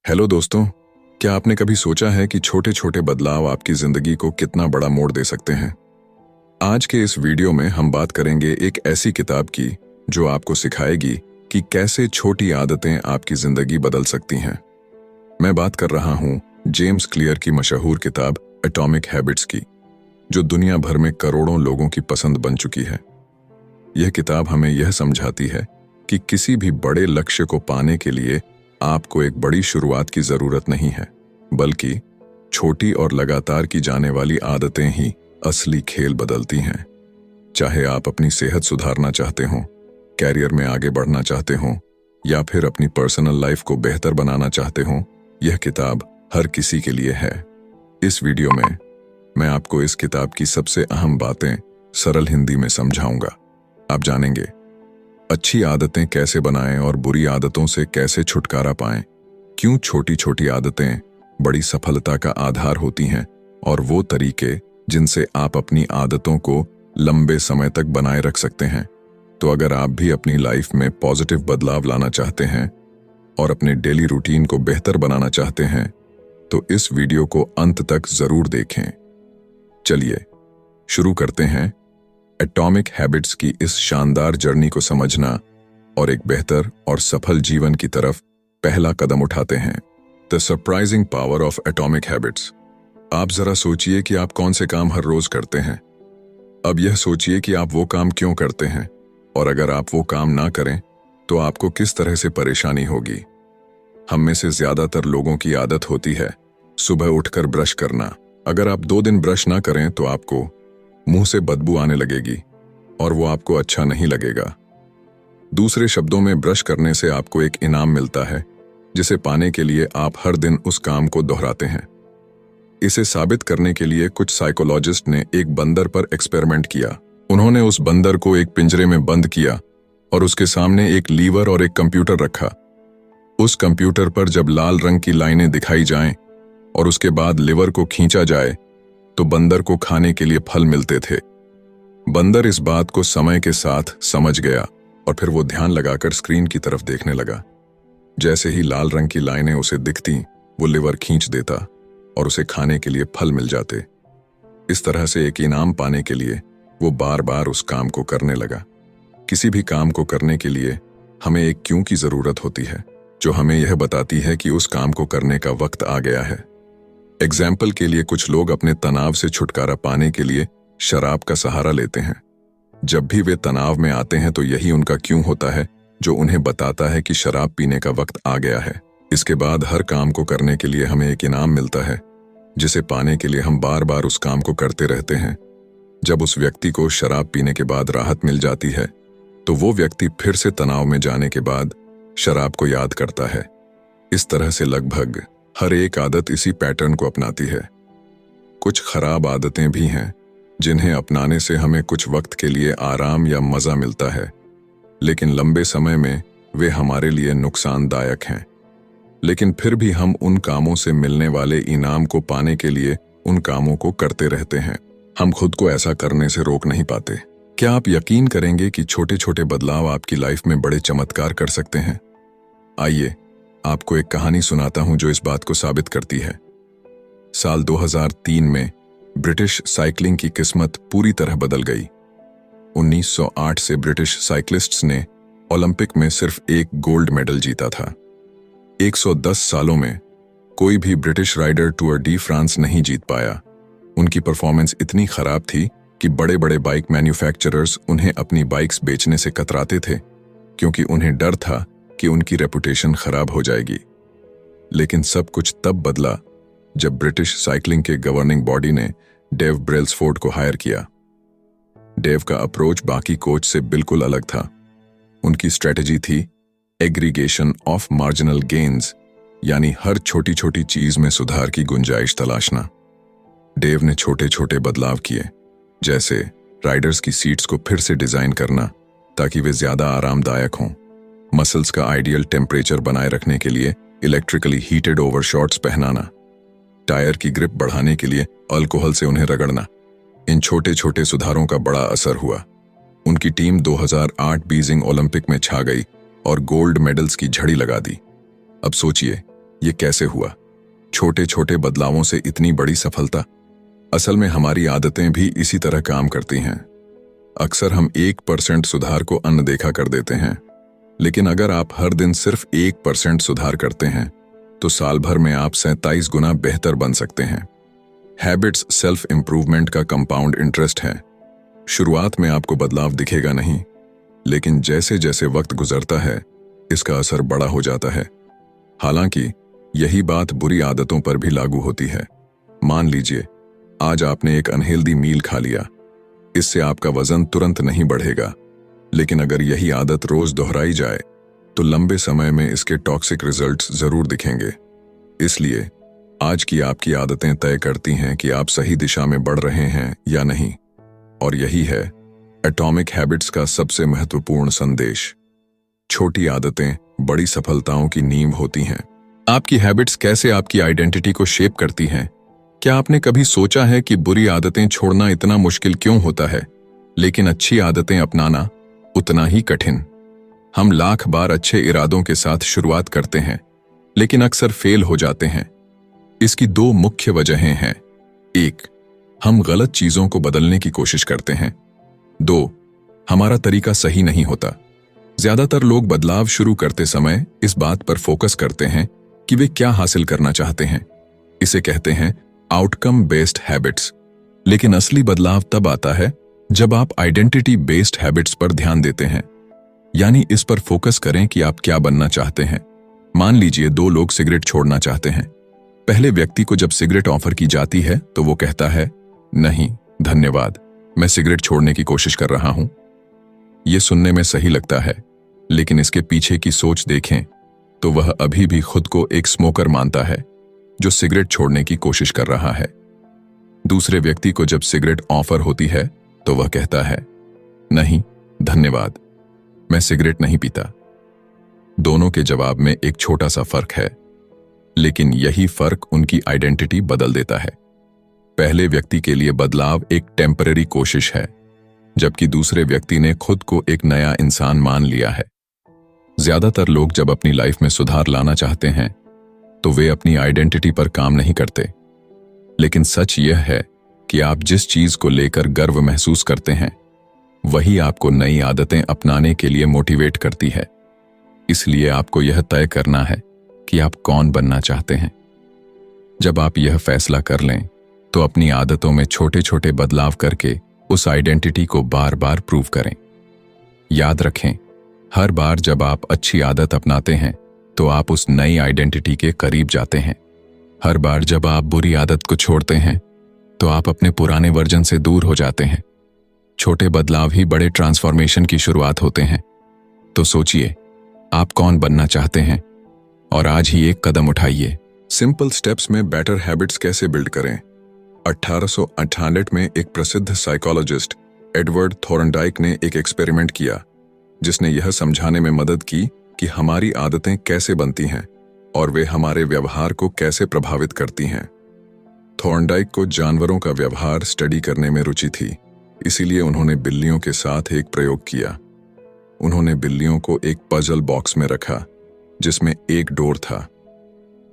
Hello दोस्तों, क्या आपने कभी सोचा है कि छोटे छोटे बदलाव आपकी जिंदगी को कितना बड़ा मोड़ दे सकते हैं। आज के इस वीडियो में हम बात करेंगे एक ऐसी किताब की जो आपको सिखाएगी कि कैसे छोटी आदतें आपकी जिंदगी बदल सकती हैं। मैं बात कर रहा हूं जेम्स क्लियर की मशहूर किताब एटॉमिक हैबिट्स की, जो दुनिया भर में करोड़ों लोगों की पसंद बन चुकी है। यह किताब हमें यह समझाती है कि किसी भी बड़े लक्ष्य को पाने के लिए आपको एक बड़ी शुरुआत की जरूरत नहीं है, बल्कि छोटी और लगातार की जाने वाली आदतें ही असली खेल बदलती हैं। चाहे आप अपनी सेहत सुधारना चाहते हो, कैरियर में आगे बढ़ना चाहते हो या फिर अपनी पर्सनल लाइफ को बेहतर बनाना चाहते हो, यह किताब हर किसी के लिए है। इस वीडियो में मैं आपको इस किताब की सबसे अहम बातें सरल हिंदी में समझाऊंगा। आप जानेंगे अच्छी आदतें कैसे बनाएं और बुरी आदतों से कैसे छुटकारा पाएं, क्यों छोटी छोटी आदतें बड़ी सफलता का आधार होती हैं और वो तरीके जिनसे आप अपनी आदतों को लंबे समय तक बनाए रख सकते हैं। तो अगर आप भी अपनी लाइफ में पॉजिटिव बदलाव लाना चाहते हैं और अपने डेली रूटीन को बेहतर बनाना चाहते हैं, तो इस वीडियो को अंत तक जरूर देखें। चलिए शुरू करते हैं एटॉमिक हैबिट्स की इस शानदार जर्नी को समझना और एक बेहतर और सफल जीवन की तरफ पहला कदम उठाते हैं। The surprising power of atomic habits. आप जरा सोचिए कि आप कौन से काम हर रोज करते हैं। अब यह सोचिए कि आप वो काम क्यों करते हैं, और अगर आप वो काम ना करें तो आपको किस तरह से परेशानी होगी। हम में से ज्यादातर लोगों की आदत होती है सुबह उठकर ब्रश करना। अगर आप 2 दिन ब्रश ना करें तो आपको मुंह से बदबू आने लगेगी और वो आपको अच्छा नहीं लगेगा। दूसरे शब्दों में, ब्रश करने से आपको एक इनाम मिलता है जिसे पाने के लिए आप हर दिन उस काम को दोहराते हैं। इसे साबित करने के लिए कुछ साइकोलॉजिस्ट ने एक बंदर पर एक्सपेरिमेंट किया। उन्होंने उस बंदर को एक पिंजरे में बंद किया और उसके सामने एक लीवर और एक कंप्यूटर रखा। उस कंप्यूटर पर जब लाल रंग की लाइनें दिखाई जाएं और उसके बाद लीवर को खींचा जाए तो बंदर को खाने के लिए फल मिलते थे। बंदर इस बात को समय के साथ समझ गया और फिर वो ध्यान लगाकर स्क्रीन की तरफ देखने लगा। जैसे ही लाल रंग की लाइनें उसे दिखती, वो लीवर खींच देता और उसे खाने के लिए फल मिल जाते। इस तरह से एक इनाम पाने के लिए वो बार बार उस काम को करने लगा। किसी भी काम को करने के लिए हमें एक क्यों की जरूरत होती है, जो हमें यह बताती है कि उस काम को करने का वक्त आ गया है। एग्जाम्पल के लिए, कुछ लोग अपने तनाव से छुटकारा पाने के लिए शराब का सहारा लेते हैं। जब भी वे तनाव में आते हैं तो यही उनका क्यों होता है जो उन्हें बताता है कि शराब पीने का वक्त आ गया है। इसके बाद हर काम को करने के लिए हमें एक इनाम मिलता है, जिसे पाने के लिए हम बार बार उस काम को करते रहते हैं। जब उस व्यक्ति को शराब पीने के बाद राहत मिल जाती है तो वो व्यक्ति फिर से तनाव में जाने के बाद शराब को याद करता है। इस तरह से लगभग हर एक आदत इसी पैटर्न को अपनाती है। कुछ खराब आदतें भी हैं जिन्हें अपनाने से हमें कुछ वक्त के लिए आराम या मजा मिलता है, लेकिन लंबे समय में वे हमारे लिए नुकसानदायक हैं। लेकिन फिर भी हम उन कामों से मिलने वाले इनाम को पाने के लिए उन कामों को करते रहते हैं। हम खुद को ऐसा करने से रोक नहीं पाते। क्या आप यकीन करेंगे कि छोटे छोटे बदलाव आपकी लाइफ में बड़े चमत्कार कर सकते हैं? आइए आपको एक कहानी सुनाता हूं जो इस बात को साबित करती है। साल 2003 में ब्रिटिश साइकिलिंग की किस्मत पूरी तरह बदल गई। 1908 से ब्रिटिश साइक्लिस्ट्स ने ओलंपिक में सिर्फ एक गोल्ड मेडल जीता था। 110 सालों में कोई भी British rider Tour de France नहीं जीत पाया। उनकी परफॉर्मेंस इतनी खराब थी कि बड़े बड़े बाइक मैन्युफैक्चरर्स उन्हें अपनी बाइक्स बेचने से कतराते थे, क्योंकि उन्हें डर था कि उनकी रेपुटेशन खराब हो जाएगी। लेकिन सब कुछ तब बदला जब ब्रिटिश साइकिलिंग के गवर्निंग बॉडी ने डेव ब्रेल्सफोर्ड को हायर किया। डेव का अप्रोच बाकी कोच से बिल्कुल अलग था। उनकी स्ट्रेटजी थी एग्रीगेशन ऑफ मार्जिनल गेन्स, यानी हर छोटी छोटी चीज में सुधार की गुंजाइश तलाशना। डेव ने छोटे छोटे बदलाव किए, जैसे राइडर्स की सीट्स को फिर से डिजाइन करना ताकि वे ज्यादा आरामदायक हों, मसल्स का आइडियल टेम्परेचर बनाए रखने के लिए इलेक्ट्रिकली हीटेड ओवरशॉट्स पहनाना, टायर की ग्रिप बढ़ाने के लिए अल्कोहल से उन्हें रगड़ना। इन छोटे छोटे सुधारों का बड़ा असर हुआ। उनकी टीम 2008 बीजिंग ओलंपिक में छा गई और गोल्ड मेडल्स की झड़ी लगा दी। अब सोचिए ये कैसे हुआ? छोटे छोटे बदलावों से इतनी बड़ी सफलता? असल में हमारी आदतें भी इसी तरह काम करती हैं। अक्सर हम 1% सुधार को अनदेखा कर देते हैं, लेकिन अगर आप हर दिन सिर्फ 1% सुधार करते हैं तो साल भर में आप 27 गुना बेहतर बन सकते हैं। हैबिट्स सेल्फ इंप्रूवमेंट का कंपाउंड इंटरेस्ट है। शुरुआत में आपको बदलाव दिखेगा नहीं, लेकिन जैसे जैसे वक्त गुजरता है इसका असर बड़ा हो जाता है। हालांकि यही बात बुरी आदतों पर भी लागू होती है। मान लीजिए आज आपने एक अनहेल्दी मील खा लिया। इससे आपका वजन तुरंत नहीं बढ़ेगा, लेकिन अगर यही आदत रोज दोहराई जाए तो लंबे समय में इसके टॉक्सिक रिजल्ट्स जरूर दिखेंगे। इसलिए आज की आपकी आदतें तय करती हैं कि आप सही दिशा में बढ़ रहे हैं या नहीं। और यही है एटॉमिक हैबिट्स का सबसे महत्वपूर्ण संदेश। छोटी आदतें बड़ी सफलताओं की नींव होती हैं। आपकी हैबिट्स कैसे आपकी आइडेंटिटी को शेप करती हैं? क्या आपने कभी सोचा है कि बुरी आदतें छोड़ना इतना मुश्किल क्यों होता है, लेकिन अच्छी आदतें अपनाना उतना ही कठिन? हम लाख बार अच्छे इरादों के साथ शुरुआत करते हैं, लेकिन अक्सर फेल हो जाते हैं। इसकी दो मुख्य वजहें हैं। 1, हम गलत चीजों को बदलने की कोशिश करते हैं। 2, हमारा तरीका सही नहीं होता। ज्यादातर लोग बदलाव शुरू करते समय इस बात पर फोकस करते हैं कि वे क्या हासिल करना चाहते हैं। इसे कहते हैं आउटकम बेस्ड हैबिट्स। लेकिन असली बदलाव तब आता है जब आप आइडेंटिटी बेस्ड हैबिट्स पर ध्यान देते हैं। यानी इस पर फोकस करें कि आप क्या बनना चाहते हैं। मान लीजिए 2 लोग सिगरेट छोड़ना चाहते हैं। पहले व्यक्ति को जब सिगरेट ऑफर की जाती है तो वो कहता है, नहीं धन्यवाद, मैं सिगरेट छोड़ने की कोशिश कर रहा हूं। यह सुनने में सही लगता है, लेकिन इसके पीछे की सोच देखें तो वह अभी भी खुद को एक स्मोकर मानता है जो सिगरेट छोड़ने की कोशिश कर रहा है। दूसरे व्यक्ति को जब सिगरेट ऑफर होती है तो वह कहता है, नहीं धन्यवाद, मैं सिगरेट नहीं पीता। दोनों के जवाब में एक छोटा सा फर्क है, लेकिन यही फर्क उनकी आइडेंटिटी बदल देता है। पहले व्यक्ति के लिए बदलाव एक टेम्पररी कोशिश है, जबकि दूसरे व्यक्ति ने खुद को एक नया इंसान मान लिया है। ज्यादातर लोग जब अपनी लाइफ में सुधार लाना चाहते हैं तो वे अपनी आइडेंटिटी पर काम नहीं करते। लेकिन सच यह है कि आप जिस चीज को लेकर गर्व महसूस करते हैं वही आपको नई आदतें अपनाने के लिए मोटिवेट करती है। इसलिए आपको यह तय करना है कि आप कौन बनना चाहते हैं। जब आप यह फैसला कर लें तो अपनी आदतों में छोटे छोटे बदलाव करके उस आइडेंटिटी को बार बार प्रूव करें। याद रखें, हर बार जब आप अच्छी आदत अपनाते हैं तो आप उस नई आइडेंटिटी के करीब जाते हैं। हर बार जब आप बुरी आदत को छोड़ते हैं तो आप अपने पुराने वर्जन से दूर हो जाते हैं। छोटे बदलाव ही बड़े ट्रांसफॉर्मेशन की शुरुआत होते हैं। तो सोचिए, आप कौन बनना चाहते हैं और आज ही एक कदम उठाइए। सिंपल स्टेप्स में बेटर हैबिट्स कैसे बिल्ड करें? 1898 में एक प्रसिद्ध साइकोलॉजिस्ट एडवर्ड थॉर्नडाइक ने एक एक्सपेरिमेंट किया जिसने यह समझाने में मदद की कि हमारी आदतें कैसे बनती हैं और वे हमारे व्यवहार को कैसे प्रभावित करती हैं। थॉर्नडाइक को जानवरों का व्यवहार स्टडी करने में रुचि थी, इसीलिए उन्होंने बिल्लियों के साथ एक प्रयोग किया। उन्होंने बिल्लियों को एक पजल बॉक्स में रखा जिसमें एक डोर था।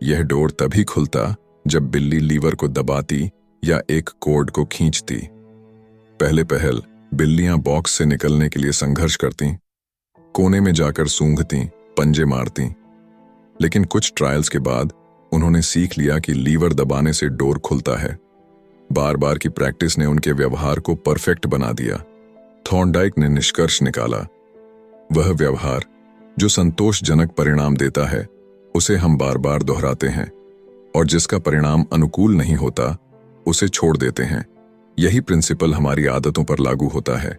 यह डोर तभी खुलता जब बिल्ली लीवर को दबाती या एक कोड को खींचती। पहले पहल बिल्लियां बॉक्स से निकलने के लिए संघर्ष करतीं, कोने में जाकर सूंघतीं, पंजे मारतीं। लेकिन कुछ ट्रायल्स के बाद उन्होंने सीख लिया कि लीवर दबाने से डोर खुलता है। बार बार की प्रैक्टिस ने उनके व्यवहार को परफेक्ट बना दिया। थॉर्नडाइक ने निष्कर्ष निकाला, वह व्यवहार जो संतोषजनक परिणाम देता है उसे हम बार बार दोहराते हैं, और जिसका परिणाम अनुकूल नहीं होता उसे छोड़ देते हैं। यही प्रिंसिपल हमारी आदतों पर लागू होता है।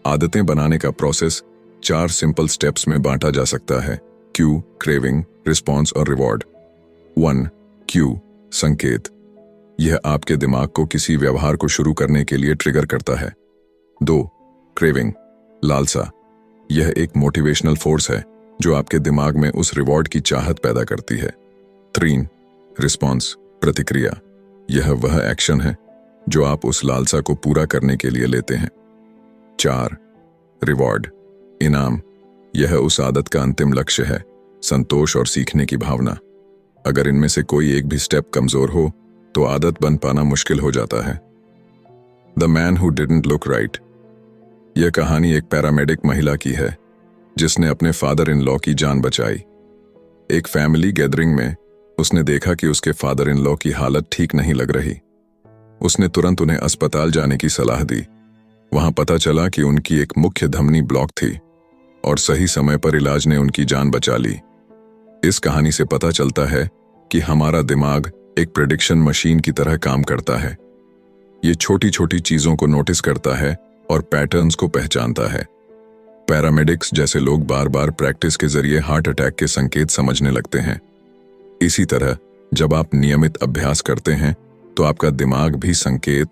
आदतें बनाने का प्रोसेस 4 सिंपल स्टेप्स में बांटा जा सकता है: क्यू, क्रेविंग, रिस्पॉन्स और रिवॉर्ड। 1. क्यू, संकेत। यह आपके दिमाग को किसी व्यवहार को शुरू करने के लिए ट्रिगर करता है। 2. क्रेविंग, लालसा। यह एक मोटिवेशनल फोर्स है जो आपके दिमाग में उस रिवॉर्ड की चाहत पैदा करती है। 3. रिस्पॉन्स, प्रतिक्रिया। यह वह एक्शन है जो आप उस लालसा को पूरा करने के लिए लेते हैं। 4. रिवॉर्ड, इनाम। यह उस आदत का अंतिम लक्ष्य है, संतोष और सीखने की भावना। अगर इनमें से कोई एक भी स्टेप कमजोर हो तो आदत बन पाना मुश्किल हो जाता है। The man who didn't look right. यह कहानी एक पैरामेडिक महिला की है जिसने अपने फादर इन लॉ की जान बचाई। एक फैमिली गैदरिंग में उसने देखा कि उसके फादर इन लॉ की हालत ठीक नहीं लग रही। उसने तुरंत उन्हें अस्पताल जाने की सलाह दी। वहां पता चला कि उनकी एक मुख्य धमनी ब्लॉक थी और सही समय पर इलाज ने उनकी जान बचा ली। इस कहानी से पता चलता है कि हमारा दिमाग एक प्रेडिक्शन मशीन की तरह काम करता है। ये छोटी छोटी चीजों को नोटिस करता है और पैटर्न्स को पहचानता है। पैरामेडिक्स जैसे लोग बार बार प्रैक्टिस के जरिए हार्ट अटैक के संकेत समझने लगते हैं। इसी तरह जब आप नियमित अभ्यास करते हैं तो आपका दिमाग भी संकेत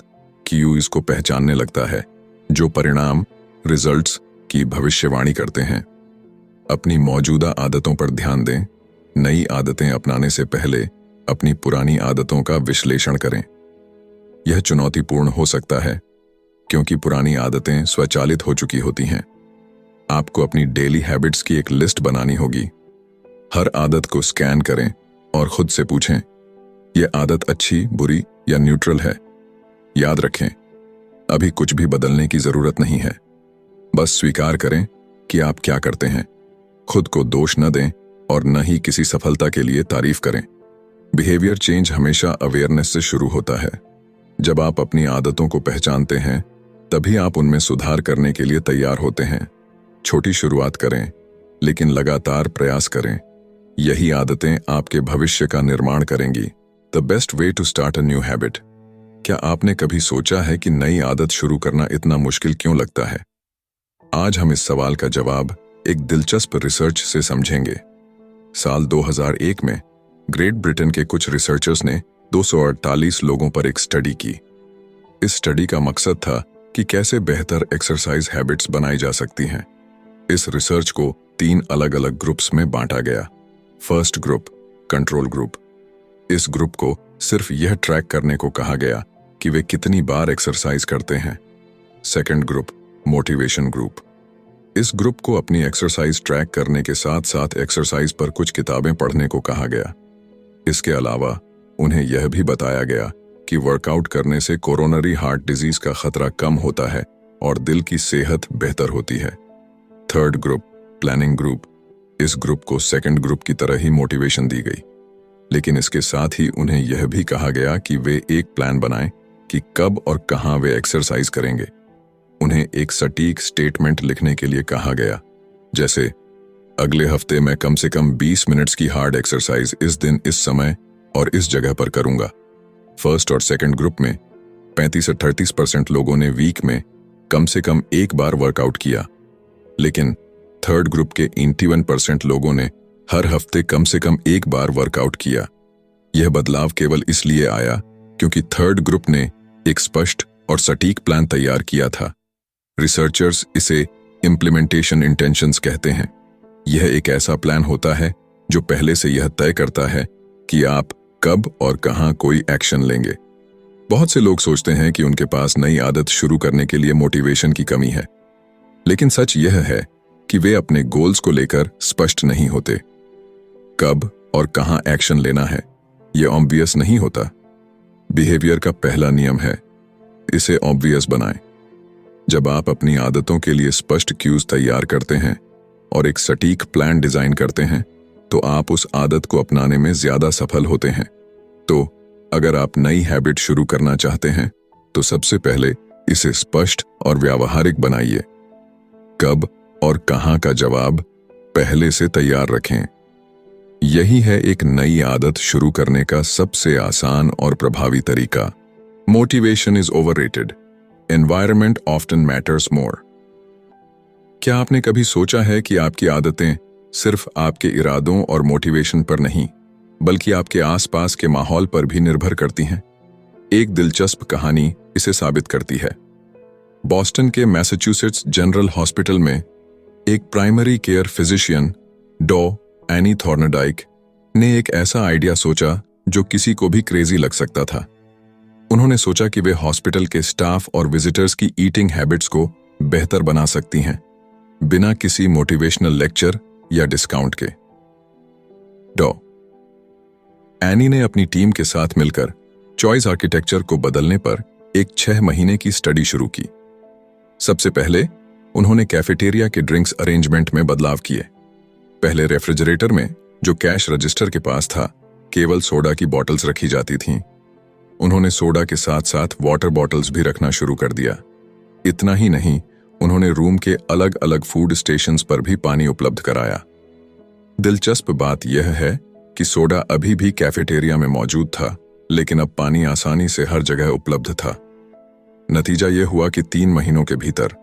क्यूज को पहचानने लगता है, जो परिणाम रिजल्ट्स की भविष्यवाणी करते हैं। अपनी मौजूदा आदतों पर ध्यान दें। नई आदतें अपनाने से पहले अपनी पुरानी आदतों का विश्लेषण करें। यह चुनौतीपूर्ण हो सकता है क्योंकि पुरानी आदतें स्वचालित हो चुकी होती हैं। आपको अपनी डेली हैबिट्स की एक लिस्ट बनानी होगी। हर आदत को स्कैन करें और खुद से पूछें, यह आदत अच्छी, बुरी या न्यूट्रल है। याद रखें, अभी कुछ भी बदलने की जरूरत नहीं है। बस स्वीकार करें कि आप क्या करते हैं। खुद को दोष न दें और न ही किसी सफलता के लिए तारीफ करें। बिहेवियर चेंज हमेशा अवेयरनेस से शुरू होता है। जब आप अपनी आदतों को पहचानते हैं तभी आप उनमें सुधार करने के लिए तैयार होते हैं। छोटी शुरुआत करें लेकिन लगातार प्रयास करें। यही आदतें आपके भविष्य का निर्माण करेंगी। The best way to start a new habit. क्या आपने कभी सोचा है कि नई आदत शुरू करना इतना मुश्किल क्यों लगता है? आज हम इस सवाल का जवाब एक दिलचस्प रिसर्च से समझेंगे। साल 2001 में ग्रेट ब्रिटेन के कुछ रिसर्चर्स ने 248 लोगों पर एक स्टडी की। इस स्टडी का मकसद था कि कैसे बेहतर एक्सरसाइज हैबिट्स बनाई जा सकती हैं। इस रिसर्च को 3 अलग अलग ग्रुप्स में बांटा गया। First group, control group. इस ग्रुप को सिर्फ यह ट्रैक करने को कहा गया कि वे कितनी बार एक्सरसाइज करते हैं। Second group, motivation group. इस ग्रुप को अपनी एक्सरसाइज ट्रैक करने के साथ साथ एक्सरसाइज पर कुछ किताबें पढ़ने को कहा गया। इसके अलावा उन्हें यह भी बताया गया कि वर्कआउट करने से कोरोनरी हार्ट डिजीज का खतरा कम होता है और दिल की सेहत बेहतर होती है। Third group, planning group. इस ग्रुप को सेकंड ग्रुप की तरह ही मोटिवेशन दी गई, लेकिन इसके साथ ही उन्हें यह भी कहा गया कि वे एक प्लान बनाएं कि कब और कहां वे एक्सरसाइज करेंगे। उन्हें एक सटीक स्टेटमेंट लिखने के लिए कहा गया, जैसे अगले हफ्ते मैं कम से कम 20 मिनट्स की हार्ड एक्सरसाइज इस दिन, इस समय और इस जगह पर करूंगा। फर्स्ट और सेकंड ग्रुप में 35 से 30% लोगों ने वीक में कम से कम एक बार वर्कआउट किया, लेकिन थर्ड ग्रुप के 81% लोगों ने हर हफ्ते कम से कम एक बार वर्कआउट किया। यह बदलाव केवल इसलिए आया क्योंकि थर्ड ग्रुप ने एक स्पष्ट और सटीक प्लान तैयार किया था। रिसर्चर्स इसे इम्प्लीमेंटेशन इंटेंशंस कहते हैं। यह एक ऐसा प्लान होता है जो पहले से यह तय करता है कि आप कब और कहां कोई एक्शन लेंगे। बहुत से लोग सोचते हैं कि उनके पास नई आदत शुरू करने के लिए मोटिवेशन की कमी है, लेकिन सच यह है कि वे अपने गोल्स को लेकर स्पष्ट नहीं होते। कब और कहां एक्शन लेना है यह ऑब्वियस नहीं होता। बिहेवियर का पहला नियम है, इसे ऑब्वियस बनाएं। जब आप अपनी आदतों के लिए स्पष्ट क्यूज तैयार करते हैं और एक सटीक प्लान डिजाइन करते हैं तो आप उस आदत को अपनाने में ज्यादा सफल होते हैं। तो अगर आप नई हैबिट शुरू करना चाहते हैं तो सबसे पहले इसे स्पष्ट और व्यावहारिक बनाइए। कब और कहां का जवाब पहले से तैयार रखें। यही है एक नई आदत शुरू करने का सबसे आसान और प्रभावी तरीका। Motivation is overrated, environment often matters more. क्या आपने कभी सोचा है कि आपकी आदतें सिर्फ आपके इरादों और मोटिवेशन पर नहीं, बल्कि आपके आसपास के माहौल पर भी निर्भर करती हैं? एक दिलचस्प कहानी इसे साबित करती है। बॉस्टन के मैसाचुसेट्स जनरल हॉस्पिटल में एक प्राइमरी केयर फिजिशियन डॉ एनी थॉर्नडाइक ने एक ऐसा आइडिया सोचा जो किसी को भी क्रेजी लग सकता था। उन्होंने सोचा कि वे हॉस्पिटल के स्टाफ और विजिटर्स की ईटिंग हैबिट्स को बेहतर बना सकती हैं, बिना किसी मोटिवेशनल लेक्चर या डिस्काउंट के। डॉ एनी ने अपनी टीम के साथ मिलकर चॉइस आर्किटेक्चर को बदलने पर एक 6 महीने की स्टडी शुरू की। सबसे पहले उन्होंने कैफेटेरिया के ड्रिंक्स अरेंजमेंट में बदलाव किए। पहले रेफ्रिजरेटर में, जो कैश रजिस्टर के पास था, केवल सोडा की बॉटल्स रखी जाती थीं। उन्होंने सोडा के साथ साथ वाटर बॉटल्स भी रखना शुरू कर दिया। इतना ही नहीं, उन्होंने रूम के अलग अलग फूड स्टेशंस पर भी पानी उपलब्ध कराया। दिलचस्प बात यह है कि सोडा अभी भी कैफेटेरिया में मौजूद था, लेकिन अब पानी आसानी से हर जगह उपलब्ध था। नतीजा यह हुआ कि 3 महीनों के भीतर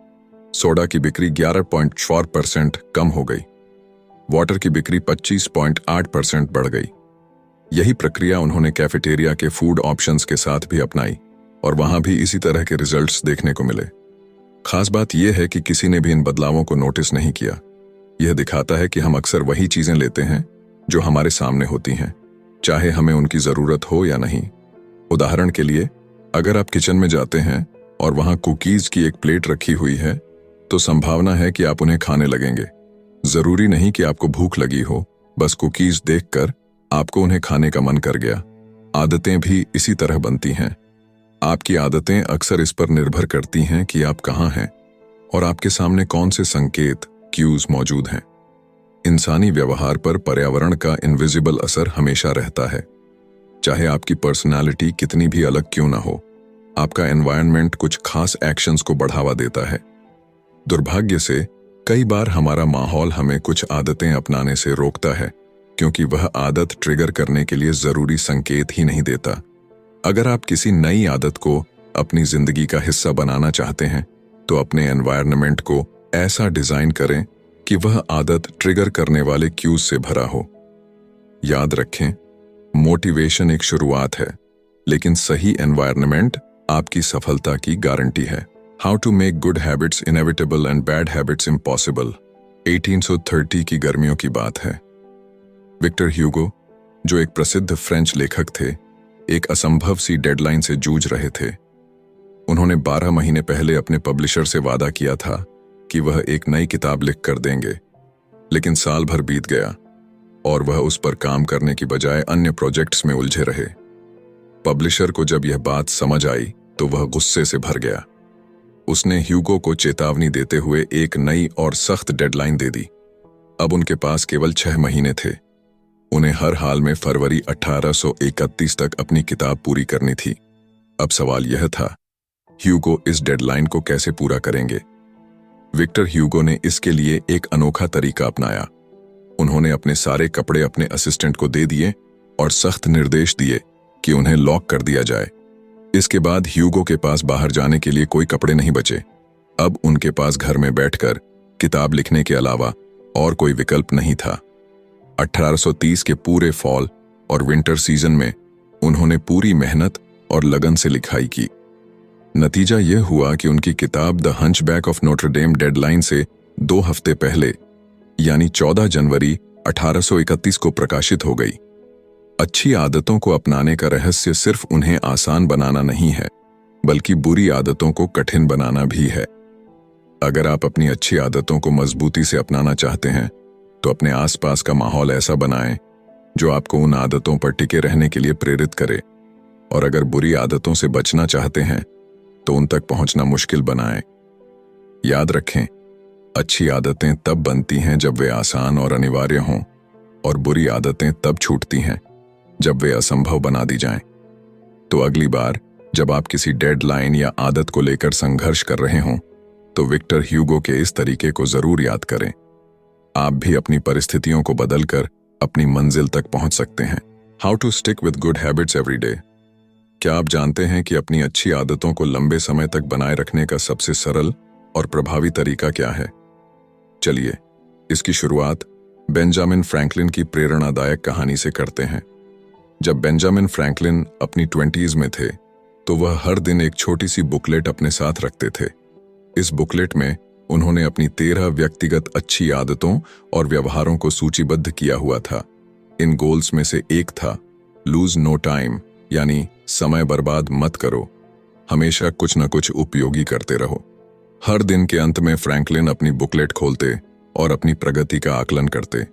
सोडा की बिक्री 11.4% कम हो गई। वाटर की बिक्री 25.8% बढ़ गई। यही प्रक्रिया उन्होंने कैफेटेरिया के फूड ऑप्शंस के साथ भी अपनाई और वहां भी इसी तरह के रिजल्ट्स देखने को मिले। खास बात यह है कि किसी ने भी इन बदलावों को नोटिस नहीं किया। यह दिखाता है कि हम अक्सर वही चीजें लेते हैं जो हमारे सामने होती हैं, चाहे हमें उनकी जरूरत हो या नहीं। उदाहरण के लिए, अगर आप किचन में जाते हैं और वहां कुकीज की एक प्लेट रखी हुई है, तो संभावना है कि आप उन्हें खाने लगेंगे। जरूरी नहीं कि आपको भूख लगी हो, बस कुकीज देखकर आपको उन्हें खाने का मन कर गया। आदतें भी इसी तरह बनती हैं। आपकी आदतें अक्सर इस पर निर्भर करती हैं कि आप कहाँ हैं और आपके सामने कौन से संकेत, क्यूज मौजूद हैं। इंसानी व्यवहार पर पर्यावरण का इनविजिबल असर हमेशा रहता है। चाहे आपकी पर्सनालिटी कितनी भी अलग क्यों ना हो, आपका एनवायरनमेंट कुछ खास एक्शंस को बढ़ावा देता है। दुर्भाग्य से कई बार हमारा माहौल हमें कुछ आदतें अपनाने से रोकता है, क्योंकि वह आदत ट्रिगर करने के लिए जरूरी संकेत ही नहीं देता। अगर आप किसी नई आदत को अपनी जिंदगी का हिस्सा बनाना चाहते हैं, तो अपने एनवायरनमेंट को ऐसा डिजाइन करें कि वह आदत ट्रिगर करने वाले क्यूज से भरा हो। याद रखें, मोटिवेशन एक शुरुआत है, लेकिन सही एनवायरनमेंट आपकी सफलता की गारंटी है। How to make good habits inevitable and bad habits impossible. 1830 की गर्मियों की बात है। विक्टर ह्यूगो, जो एक प्रसिद्ध फ्रेंच लेखक थे, एक असंभव सी डेडलाइन से जूझ रहे थे। उन्होंने 12 महीने पहले अपने पब्लिशर से वादा किया था कि वह एक नई किताब लिख कर देंगे, लेकिन साल भर बीत गया और वह उस पर काम करने की बजाय अन्य प्रोजेक्ट्स में उलझे रहे। पब्लिशर को जब यह बात समझ आई तो वह गुस्से से भर गया। उसने ह्यूगो को चेतावनी देते हुए एक नई और सख्त डेडलाइन दे दी। अब उनके पास केवल 6 महीने थे। उन्हें हर हाल में फरवरी 1831 तक अपनी किताब पूरी करनी थी। अब सवाल यह था, ह्यूगो इस डेडलाइन को कैसे पूरा करेंगे? विक्टर ह्यूगो ने इसके लिए एक अनोखा तरीका अपनाया। उन्होंने अपने सारे कपड़े अपने असिस्टेंट को दे दिए और सख्त निर्देश दिए कि उन्हें लॉक कर दिया जाए। इसके बाद ह्यूगो के पास बाहर जाने के लिए कोई कपड़े नहीं बचे। अब उनके पास घर में बैठकर किताब लिखने के अलावा और कोई विकल्प नहीं था। 1830 के पूरे फॉल और विंटर सीजन में उन्होंने पूरी मेहनत और लगन से लिखाई की। नतीजा यह हुआ कि उनकी किताब the Hunchback of Notre Dame deadline से 2 हफ्ते पहले, यानी 14 जनवरी 1831 को प्रकाशित हो गई। अच्छी आदतों को अपनाने का रहस्य सिर्फ उन्हें आसान बनाना नहीं है, बल्कि बुरी आदतों को कठिन बनाना भी है। अगर आप अपनी अच्छी आदतों को मजबूती से अपनाना चाहते हैं, तो अपने आसपास का माहौल ऐसा बनाएं जो आपको उन आदतों पर टिके रहने के लिए प्रेरित करे। और अगर बुरी आदतों से बचना चाहते हैं, तो उन तक पहुंचना मुश्किल बनाएं। याद रखें, अच्छी आदतें तब बनती हैं जब वे आसान और अनिवार्य हों, और बुरी आदतें तब छूटती हैं जब वे असंभव बना दी जाएं। तो अगली बार जब आप किसी डेडलाइन या आदत को लेकर संघर्ष कर रहे हों, तो विक्टर ह्यूगो के इस तरीके को जरूर याद करें। आप भी अपनी परिस्थितियों को बदलकर अपनी मंजिल तक पहुंच सकते हैं। How to stick with good habits every day. क्या आप जानते हैं कि अपनी अच्छी आदतों को लंबे समय तक बनाए रखने का सबसे सरल और प्रभावी तरीका क्या है? चलिए, इसकी शुरुआत बेंजामिन फ्रैंकलिन की प्रेरणादायक कहानी से करते हैं। जब बेंजामिन फ्रैंकलिन अपनी 20s में थे, तो वह हर दिन एक छोटी सी बुकलेट अपने साथ रखते थे। इस बुकलेट में उन्होंने अपनी 13 व्यक्तिगत अच्छी आदतों और व्यवहारों को सूचीबद्ध किया हुआ था। इन गोल्स में से एक था लूज नो टाइम, यानी समय बर्बाद मत करो, हमेशा कुछ न कुछ उपयोगी करते रहो। हर दिन के अंत में फ्रैंकलिन अपनी बुकलेट खोलते और अपनी प्रगति का आकलन करते।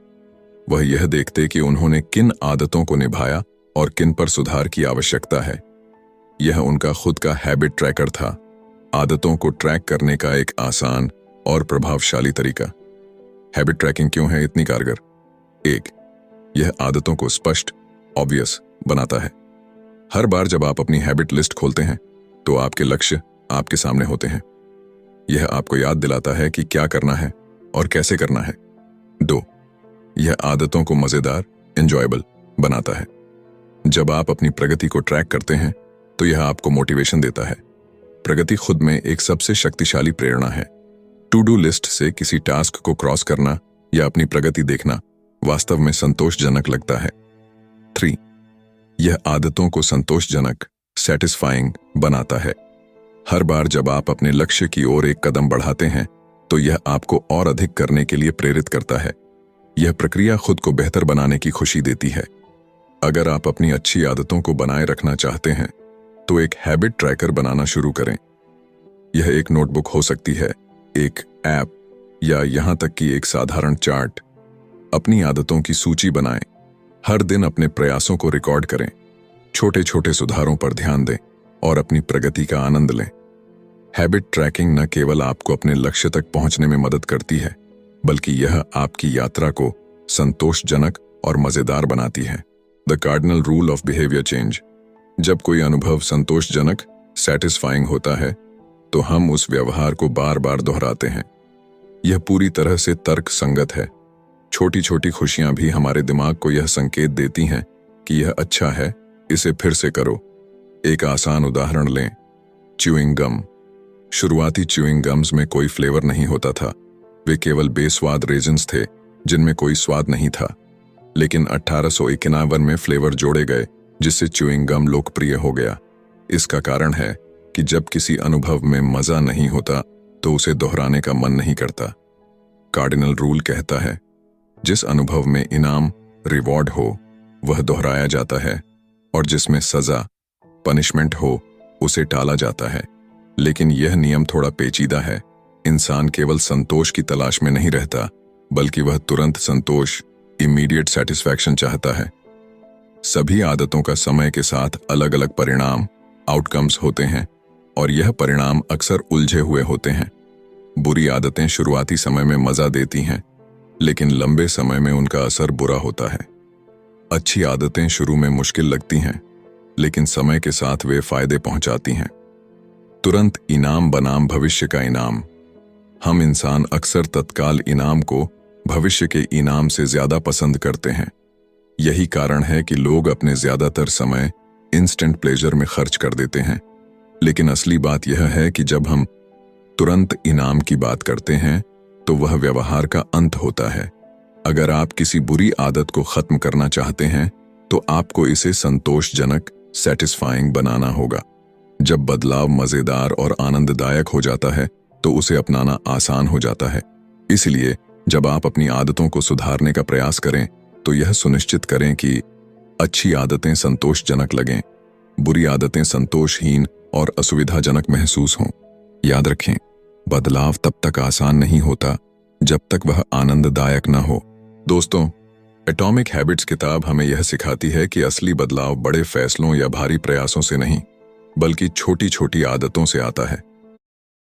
वह यह देखते कि उन्होंने किन आदतों को निभाया और किन पर सुधार की आवश्यकता है। यह उनका खुद का हैबिट ट्रैकर था, आदतों को ट्रैक करने का एक आसान और प्रभावशाली तरीका। हैबिट ट्रैकिंग क्यों है इतनी कारगर? 1. यह आदतों को स्पष्ट, ऑब्वियस बनाता है। हर बार जब आप अपनी हैबिट लिस्ट खोलते हैं तो आपके लक्ष्य आपके सामने होते हैं। यह आपको याद दिलाता है कि क्या करना है और कैसे करना है। 2. यह आदतों को मजेदार, एंजॉयबल बनाता है। जब आप अपनी प्रगति को ट्रैक करते हैं तो यह आपको मोटिवेशन देता है। प्रगति खुद में एक सबसे शक्तिशाली प्रेरणा है। टू डू लिस्ट से किसी टास्क को क्रॉस करना या अपनी प्रगति देखना वास्तव में संतोषजनक लगता है। 3. यह आदतों को संतोषजनक, सैटिस्फाइंग बनाता है। हर बार जब आप अपने लक्ष्य की ओर एक कदम बढ़ाते हैं तो यह आपको और अधिक करने के लिए प्रेरित करता है। यह प्रक्रिया खुद को बेहतर बनाने की खुशी देती है। अगर आप अपनी अच्छी आदतों को बनाए रखना चाहते हैं तो एक हैबिट ट्रैकर बनाना शुरू करें। यह एक नोटबुक हो सकती है, एक ऐप, या यहां तक कि एक साधारण चार्ट। अपनी आदतों की सूची बनाएं। हर दिन अपने प्रयासों को रिकॉर्ड करें। छोटे छोटे सुधारों पर ध्यान दें और अपनी प्रगति का आनंद लें। हैबिट ट्रैकिंग न केवल आपको अपने लक्ष्य तक पहुंचने में मदद करती है, बल्कि यह आपकी यात्रा को संतोषजनक और मजेदार बनाती है। The cardinal rule of behaviour change. जब कोई अनुभव संतोषजनक, सैटिस्फाइंग होता है तो हम उस व्यवहार को बार बार दोहराते हैं। यह पूरी तरह से तर्क संगत है। छोटी छोटी खुशियां भी हमारे दिमाग को यह संकेत देती हैं कि यह अच्छा है, इसे फिर से करो। एक आसान उदाहरण लें, च्यूइंग गम। शुरुआती च्यूइंग गम्स में कोई फ्लेवर नहीं होता था। वे केवल बेस्वाद रेजिन्स थे जिनमें कोई स्वाद नहीं था। लेकिन 1851 में फ्लेवर जोड़े गए जिससे च्यूइंग गम लोकप्रिय हो गया। इसका कारण है कि जब किसी अनुभव में मजा नहीं होता तो उसे दोहराने का मन नहीं करता। कार्डिनल रूल कहता है, जिस अनुभव में इनाम, रिवॉर्ड हो वह दोहराया जाता है, और जिसमें सजा, पनिशमेंट हो उसे टाला जाता है। लेकिन यह नियम थोड़ा पेचीदा है। इंसान केवल संतोष की तलाश में नहीं रहता, बल्कि वह तुरंत संतोष, इमीडिएट सेटिस्फैक्शन चाहता है। सभी आदतों का समय के साथ अलग अलग परिणाम, आउटकम्स होते हैं, और यह परिणाम अक्सर उलझे हुए होते हैं। बुरी आदतें शुरुआती समय में मजा देती हैं, लेकिन लंबे समय में उनका असर बुरा होता है। अच्छी आदतें शुरू में मुश्किल लगती हैं, लेकिन समय के साथ वे फायदे पहुंचाती हैं। तुरंत इनाम बनाम भविष्य का इनाम। हम इंसान अक्सर तत्काल इनाम को भविष्य के इनाम से ज्यादा पसंद करते हैं। यही कारण है कि लोग अपने ज्यादातर समय इंस्टेंट प्लेजर में खर्च कर देते हैं। लेकिन असली बात यह है कि जब हम तुरंत इनाम की बात करते हैं तो वह व्यवहार का अंत होता है। अगर आप किसी बुरी आदत को खत्म करना चाहते हैं तो आपको इसे संतोषजनक, सैटिस्फाइंग बनाना होगा। जब बदलाव मजेदार और आनंददायक हो जाता है तो उसे अपनाना आसान हो जाता है। इसलिए जब आप अपनी आदतों को सुधारने का प्रयास करें तो यह सुनिश्चित करें कि अच्छी आदतें संतोषजनक लगें, बुरी आदतें संतोषहीन और असुविधाजनक महसूस हों। याद रखें, बदलाव तब तक आसान नहीं होता जब तक वह आनंददायक न हो। दोस्तों, एटॉमिक हैबिट्स किताब हमें यह सिखाती है कि असली बदलाव बड़े फैसलों या भारी प्रयासों से नहीं, बल्कि छोटी छोटी आदतों से आता है।